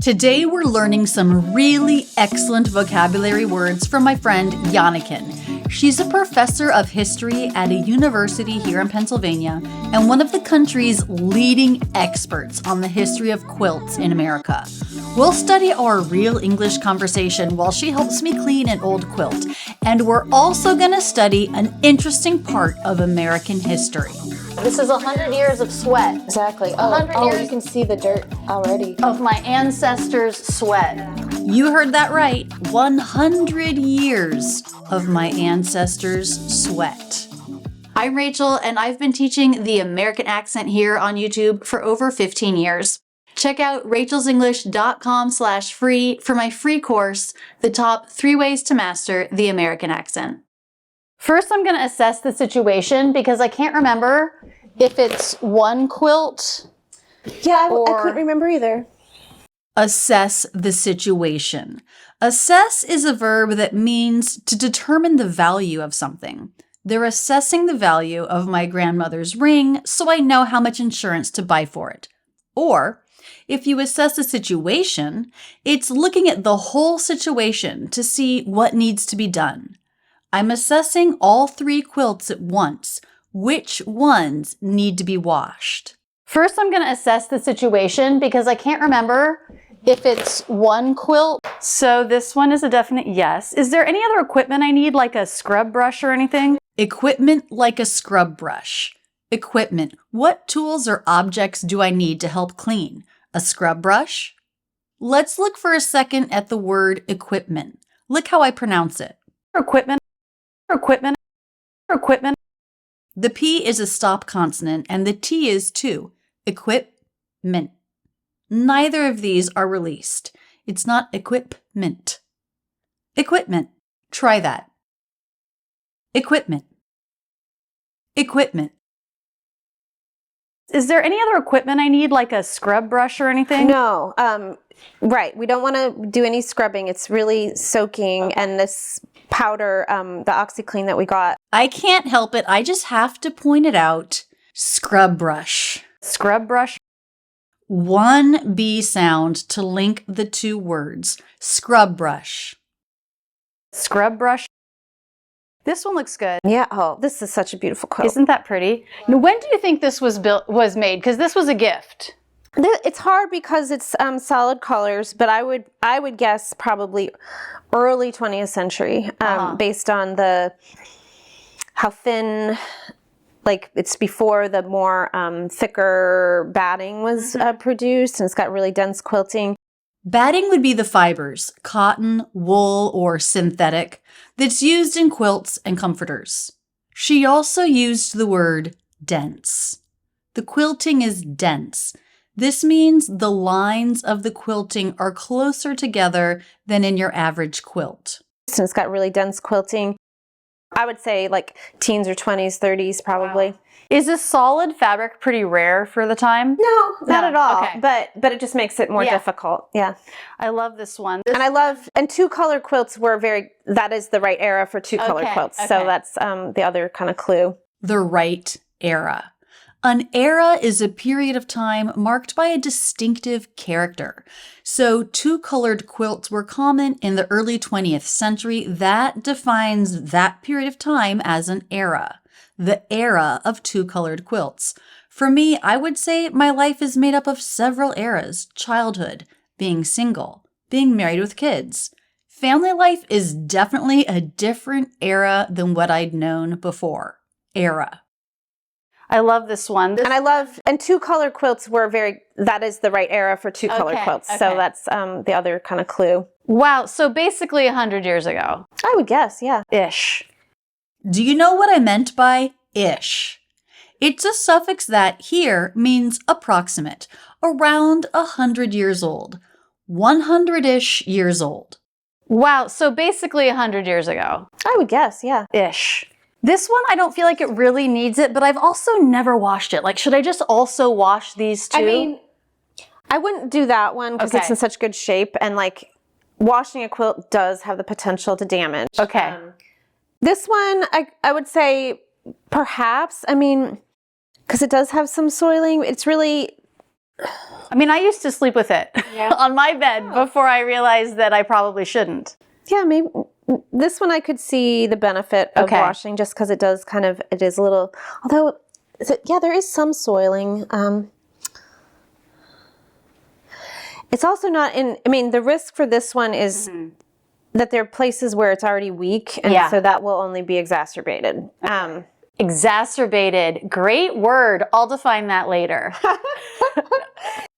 Today we're learning some really excellent vocabulary words from my friend Janneken. She's a professor of history at a university here in Pennsylvania and one of the country's leading experts on the history of quilts in America. We'll study our real English conversation while she helps me clean an old quilt, and we're also going to study an interesting part of American history. This is 100 years of sweat. Exactly. 100 years you can see the dirt already. of my ancestors' sweat. You heard that right. 100 years of my ancestors' sweat. I'm Rachel, and I've been teaching the American accent here on YouTube for over 15 years. Check out rachelsenglish.com/free for my free course, The Top 3 Ways to Master the American Accent. First, I'm going to assess the situation because I can't remember if it's one quilt. Yeah, I Or- couldn't remember either. Assess the situation. Assess is a verb that means to determine the value of something. They're assessing the value of my grandmother's ring so I know how much insurance to buy for it. Or, if you assess a situation, it's looking at the whole situation to see what needs to be done. I'm assessing all 3 quilts at once. Which ones need to be washed? First, I'm going to assess the situation because I can't remember if it's one quilt. So this one is a definite yes. Is there any other equipment I need, like a scrub brush or anything? Equipment like a scrub brush. Equipment. What tools or objects do I need to help clean? A scrub brush? Let's look for a second at the word equipment. Look how I pronounce it. Equipment. Equipment. Equipment. The P is a stop consonant and the T is too. Equipment. Neither of these are released. It's not equipment. Equipment. Try that. Equipment. Equipment. Is there any other equipment I need, like a scrub brush or anything? No, right. We don't want to do any scrubbing. It's really soaking, and this powder, the Oxiclean that we got. I can't help it. I just have to point it out. Scrub brush. Scrub brush. One B sound to link the 2 words. Scrub brush. Scrub brush. This one looks good. Yeah. Oh, this is such a beautiful quilt. Isn't that pretty? Now, when do you think this was made? Because this was a gift. It's hard because it's solid colors, but I would guess probably early 20th century, based on how thin. Like it's before the more thicker batting was produced, and it's got really dense quilting. Batting would be the fibers, cotton, wool, or synthetic, that's used in quilts and comforters. She also used the word dense. The quilting is dense. This means the lines of the quilting are closer together than in your average quilt. And it's got really dense quilting. I would say like teens or 20s, 30s probably. Wow. Is this solid fabric pretty rare for the time? No, not at all. Okay. But it just makes it more difficult. Yeah. I love this one. And 2-color quilts that is the right era for 2-color quilts. Okay. So that's the other kind of clue. The right era. An era is a period of time marked by a distinctive character. So 2-colored quilts were common in the early 20th century. That defines that period of time as an era. The era of 2-colored quilts. For me, I would say my life is made up of several eras. Childhood, being single, being married with kids. Family life is definitely a different era than what I'd known before. Era. I love this one. And 2-color quilts that is the right era for 2-color quilts. So that's the other kind of clue. Wow, so basically 100 years ago. I would guess, yeah. Ish. Do you know what I meant by ish? It's a suffix that here means approximate, around 100 years old, 100-ish years old. Wow, so basically 100 years ago. I would guess, yeah. Ish. This one, I don't feel like it really needs it, but I've also never washed it. Like, should I just also wash these 2? I mean, I wouldn't do that one because it's in such good shape, and like washing a quilt does have the potential to damage. Okay. This one, I would say perhaps, I mean, because it does have some soiling. It's really I mean, I used to sleep with it on my bed before I realized that I probably shouldn't. Yeah, maybe this one I could see the benefit of washing just because it does it is a little, although, there is some soiling. It's also not the risk for this one is that there are places where it's already weak, and so that will only be exacerbated. Exacerbated. Great word. I'll define that later.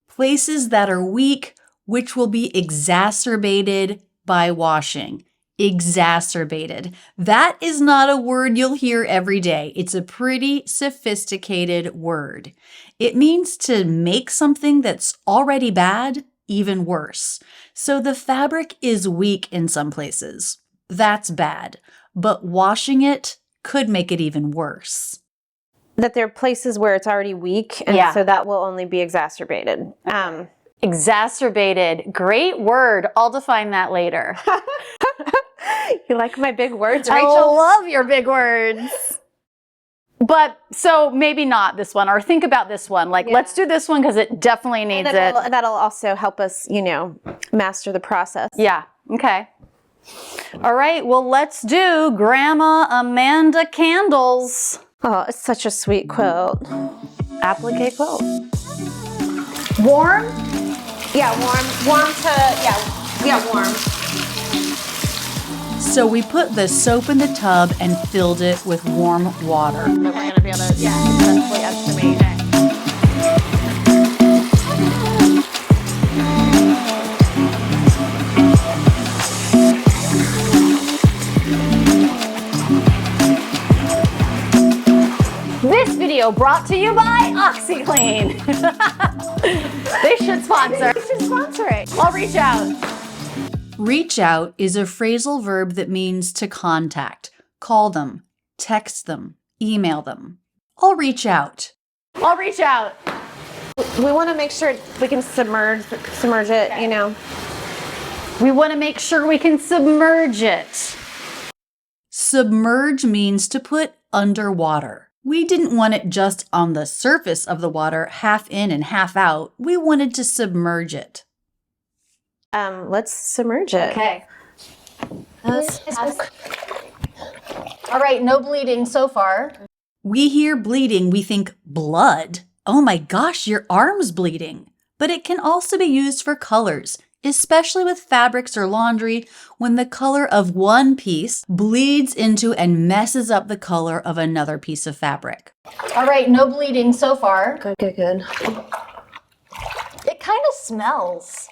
Places that are weak, which will be exacerbated by washing. Exacerbated. That is not a word you'll hear every day. It's a pretty sophisticated word. It means to make something that's already bad even worse. So the fabric is weak in some places. That's bad. But washing it could make it even worse. That there are places where it's already weak, and so that will only be exacerbated. Exacerbated. Great word. I'll define that later. You like my big words, Rachel? I love your big words. But so maybe not this one, or think about this one. Let's do this one because it definitely needs it. That'll also help us, master the process. Yeah. Okay. All right. Well, let's do Grandma Amanda Candles. Oh, it's such a sweet quilt. Applique quilt. Warm? Yeah, warm. So we put the soap in the tub and filled it with warm water. But we're going to be able to successfully estimate. This video brought to you by Oxiclean. They should sponsor. They should sponsor it. I'll reach out. Reach out is a phrasal verb that means to contact. Call them, text them, email them. I'll reach out. I'll reach out. We want to make sure we can submerge it, We want to make sure we can submerge it. Submerge means to put underwater. We didn't want it just on the surface of the water, half in and half out. We wanted to submerge it. Let's submerge it. Okay. All right, no bleeding so far. We hear bleeding, we think blood. Oh my gosh, your arm's bleeding. But it can also be used for colors, especially with fabrics or laundry, when the color of one piece bleeds into and messes up the color of another piece of fabric. All right, no bleeding so far. Good. It kind of smells.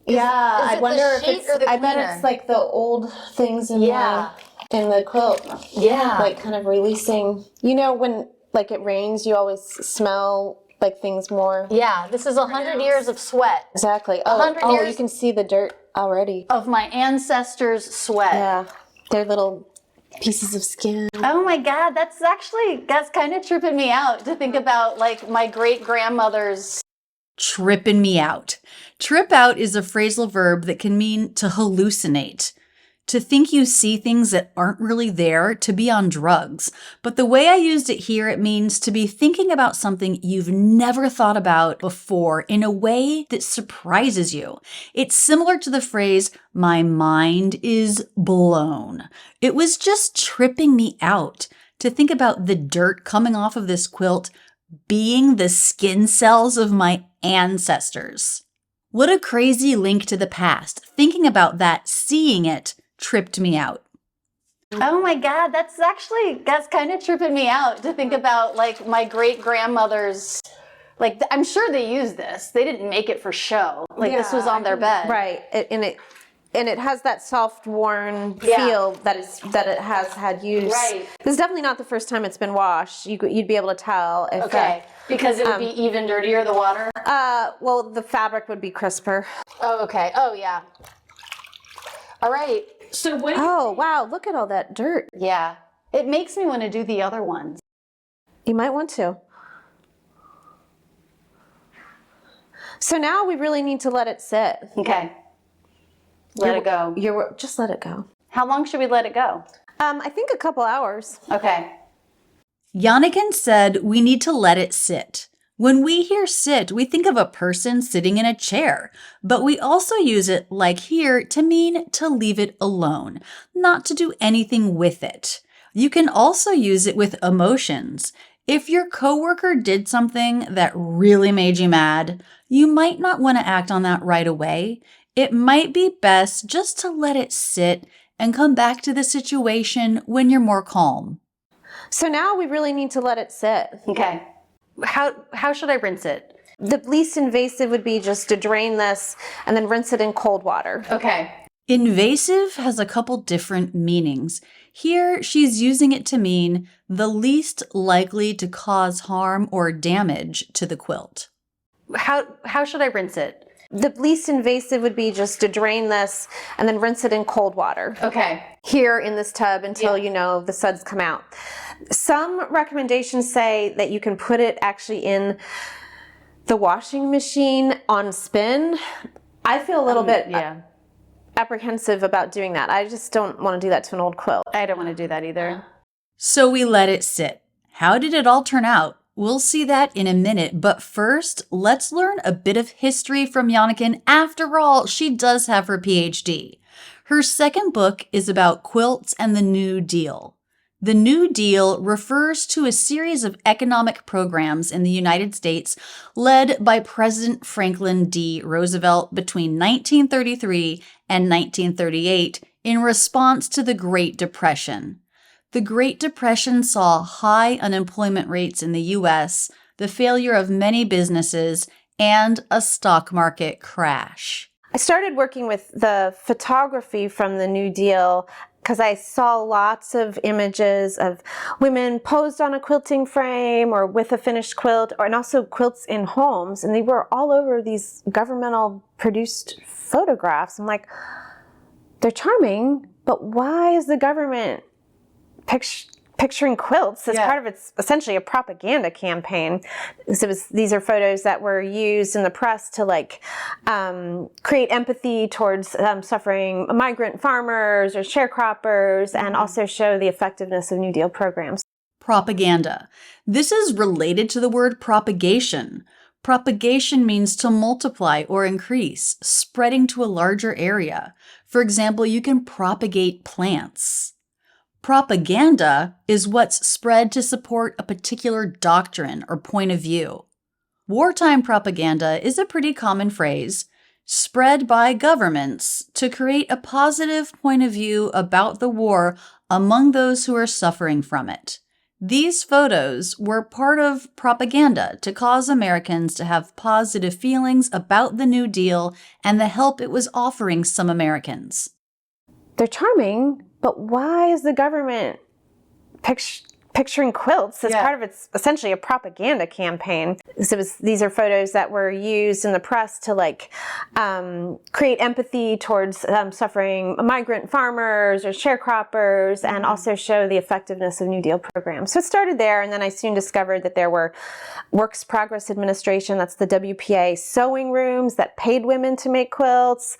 Yeah, I wonder if it's, I bet it's like the old things in the quilt. Yeah. Like kind of releasing, when it rains, you always smell like things more. Yeah, this is 100 years of sweat. Exactly. 100 years you can see the dirt already. Of my ancestors' sweat. Yeah, they're little pieces of skin. Oh my God, that's kind of tripping me out to think about my great-grandmother's. Tripping me out. Trip out is a phrasal verb that can mean to hallucinate. To think you see things that aren't really there, to be on drugs. But the way I used it here, it means to be thinking about something you've never thought about before in a way that surprises you. It's similar to the phrase, my mind is blown. It was just tripping me out to think about the dirt coming off of this quilt being the skin cells of my ancestors. What a crazy link to the past. Thinking about that, seeing it, tripped me out. Oh my God, that's kind of tripping me out to think about my great-grandmother's, I'm sure they used this. They didn't make it for show. This was on their bed. Right, and it has that soft, worn feel that it has had use. Right. This is definitely not the first time it's been washed. You'd be able to tell if. Okay. Because it would be even dirtier, the water? Well, the fabric would be crisper. Oh, okay. Oh, yeah. All right. So what? Oh, wow. Look at all that dirt. Yeah. It makes me want to do the other ones. You might want to. So now we really need to let it sit. Okay. Let it go. Just let it go. How long should we let it go? I think a couple hours. Okay. Janneken said we need to let it sit. When we hear sit, we think of a person sitting in a chair, but we also use it, like here, to mean to leave it alone, not to do anything with it. You can also use it with emotions. If your coworker did something that really made you mad, you might not want to act on that right away. It might be best just to let it sit and come back to the situation when you're more calm. So now we really need to let it sit. Okay. How should I rinse it? The least invasive would be just to drain this and then rinse it in cold water. Okay. Invasive has a couple different meanings. Here, she's using it to mean the least likely to cause harm or damage to the quilt. How should I rinse it? The least invasive would be just to drain this and then rinse it in cold water. Okay. Here in this tub until the suds come out. Some recommendations say that you can put it actually in the washing machine on spin. I feel a little bit apprehensive about doing that. I just don't want to do that to an old quilt. I don't want to do that either. So we let it sit. How did it all turn out? We'll see that in a minute, but first, let's learn a bit of history from Janneken. After all, she does have her PhD. Her second book is about quilts and the New Deal. The New Deal refers to a series of economic programs in the United States led by President Franklin D. Roosevelt between 1933 and 1938 in response to the Great Depression. The Great Depression saw high unemployment rates in the U.S., the failure of many businesses, and a stock market crash. I started working with the photography from the New Deal because I saw lots of images of women posed on a quilting frame or with a finished quilt, and also quilts in homes, and they were all over these governmental produced photographs. I'm like, they're charming, but why is the government picturing quilts as part of its essentially a propaganda campaign? So these are photos that were used in the press to create empathy towards suffering migrant farmers or sharecroppers, and also show the effectiveness of New Deal programs. Propaganda. This is related to the word propagation. Propagation means to multiply or increase, spreading to a larger area. For example, you can propagate plants. Propaganda is what's spread to support a particular doctrine or point of view. Wartime propaganda is a pretty common phrase, spread by governments to create a positive point of view about the war among those who are suffering from it. These photos were part of propaganda to cause Americans to have positive feelings about the New Deal and the help it was offering some Americans. They're charming, but why is the government picturing quilts as part of its essentially a propaganda campaign? So these are photos that were used in the press to create empathy towards suffering migrant farmers or sharecroppers, and also show the effectiveness of New Deal programs. So it started there, and then I soon discovered that there were Works Progress Administration, that's the WPA, sewing rooms that paid women to make quilts.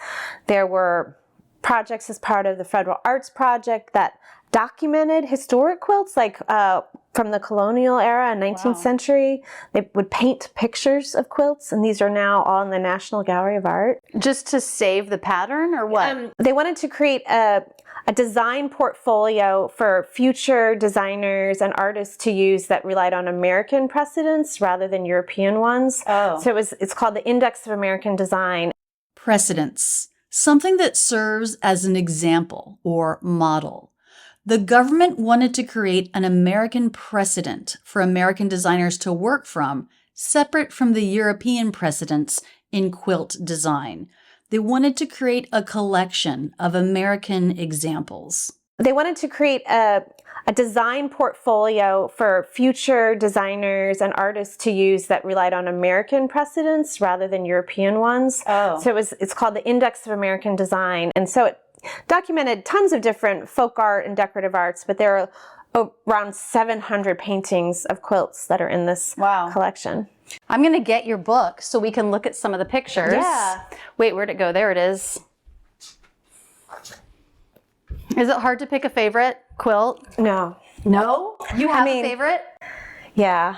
There were projects as part of the Federal Arts Project that documented historic quilts, from the colonial era and 19th century. They would paint pictures of quilts, and these are now all in the National Gallery of Art. Just to save the pattern, or what? They wanted to create a design portfolio for future designers and artists to use that relied on American precedents rather than European ones. Oh. So it's called the Index of American Design. Precedence. Something that serves as an example or model. The government wanted to create an American precedent for American designers to work from, separate from the European precedents in quilt design. They wanted to create a collection of American examples. They wanted to create a design portfolio for future designers and artists to use that relied on American precedents rather than European ones. Oh. So it's called the Index of American Design. And so it documented tons of different folk art and decorative arts, but there are around 700 paintings of quilts that are in this collection. I'm going to get your book so we can look at some of the pictures. Yeah. Wait, where'd it go? There it is. Is it hard to pick a favorite quilt? No. No? You have a favorite? Yeah.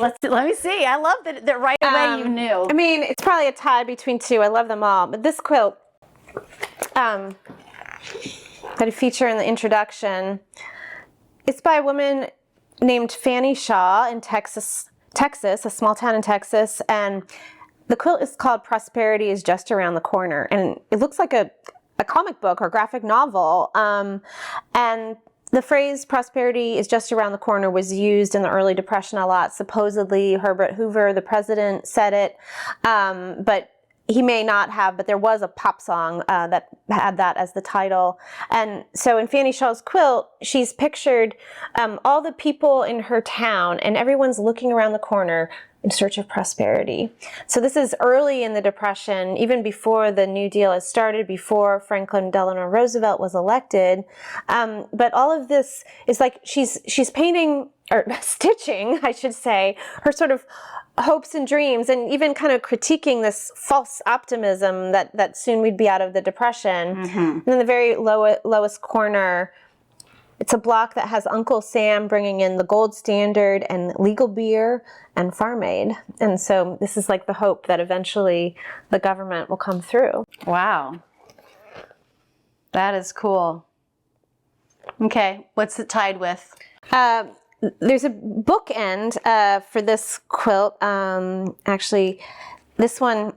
Let me see. I love that right away you knew. I mean, it's probably a tie between two. I love them all. But this quilt that I feature in the introduction, it's by a woman named Fannie Shaw in Texas, a small town in Texas. And the quilt is called Prosperity is Just Around the Corner. And it looks like a comic book or graphic novel. And the phrase prosperity is just around the corner was used in the early Depression a lot. Supposedly Herbert Hoover, the president, said it, but he may not have, but there was a pop song that had that as the title. And so in Fannie Shaw's quilt, she's pictured all the people in her town, and everyone's looking around the corner in search of prosperity. So this is early in the Depression, even before the New Deal has started, before Franklin Delano Roosevelt was elected. But all of this is like she's painting, or stitching, I should say, her sort of hopes and dreams, and even kind of critiquing this false optimism that soon we'd be out of the Depression. And in the very lowest corner, it's a block that has Uncle Sam bringing in the gold standard and legal beer and Farm Aid. And so this is like the hope that eventually the government will come through. Wow. That is cool. Okay, what's it tied with? There's a bookend for this quilt. Actually, this one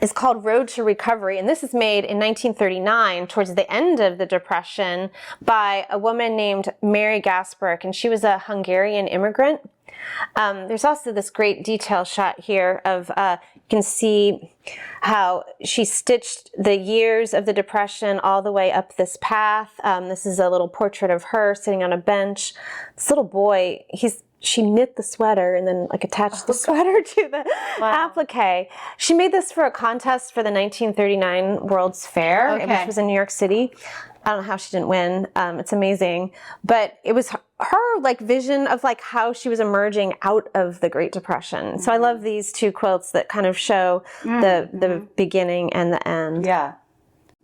is called Road to Recovery, and this is made in 1939, towards the end of the Depression, by a woman named Mary Gasparek, and she was a Hungarian immigrant. There's also this great detail shot here of, you can see how she stitched the years of the Depression all the way up this path. This is a little portrait of her sitting on a bench. This little boy, she knit the sweater and then like attached the sweater to the applique. She made this for a contest for the 1939 World's Fair, which was in New York City. I don't know how she didn't win. It's amazing. But it was her like vision of like how she was emerging out of the Great Depression. So I love these two quilts that kind of show the beginning and the end. Yeah.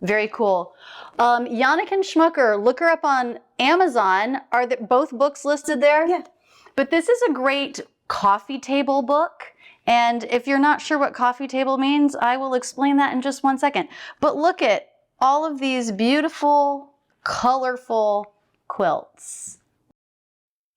Very cool. Janneken Smucker, look her up on Amazon. Are both books listed there? Yeah. But this is a great coffee table book. And if you're not sure what coffee table means, I will explain that in just one second. But look at all of these beautiful, colorful quilts.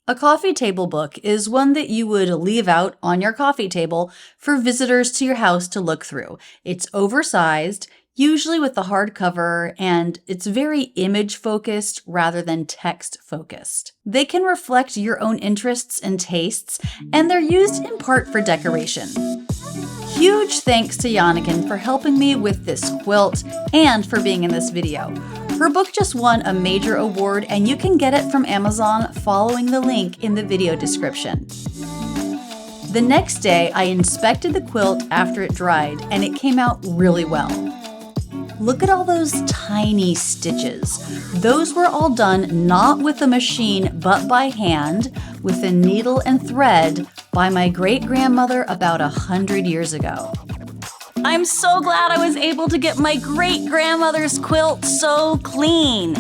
A coffee table book is one that you would leave out on your coffee table for visitors to your house to look through. It's oversized, usually with the hardcover, and it's very image-focused rather than text-focused. They can reflect your own interests and tastes, and they're used in part for decoration. Huge thanks to Janneken for helping me with this quilt and for being in this video. Her book just won a major award, and you can get it from Amazon following the link in the video description. The next day, I inspected the quilt after it dried, and it came out really well. Look at all those tiny stitches. Those were all done not with a machine, but by hand, with a needle and thread by my great-grandmother about 100 years ago. I'm so glad I was able to get my great-grandmother's quilt so clean.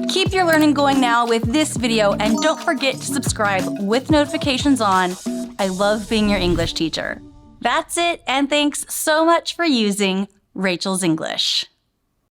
Keep your learning going now with this video, and don't forget to subscribe with notifications on. I love being your English teacher. That's it, and thanks so much for using Rachel's English.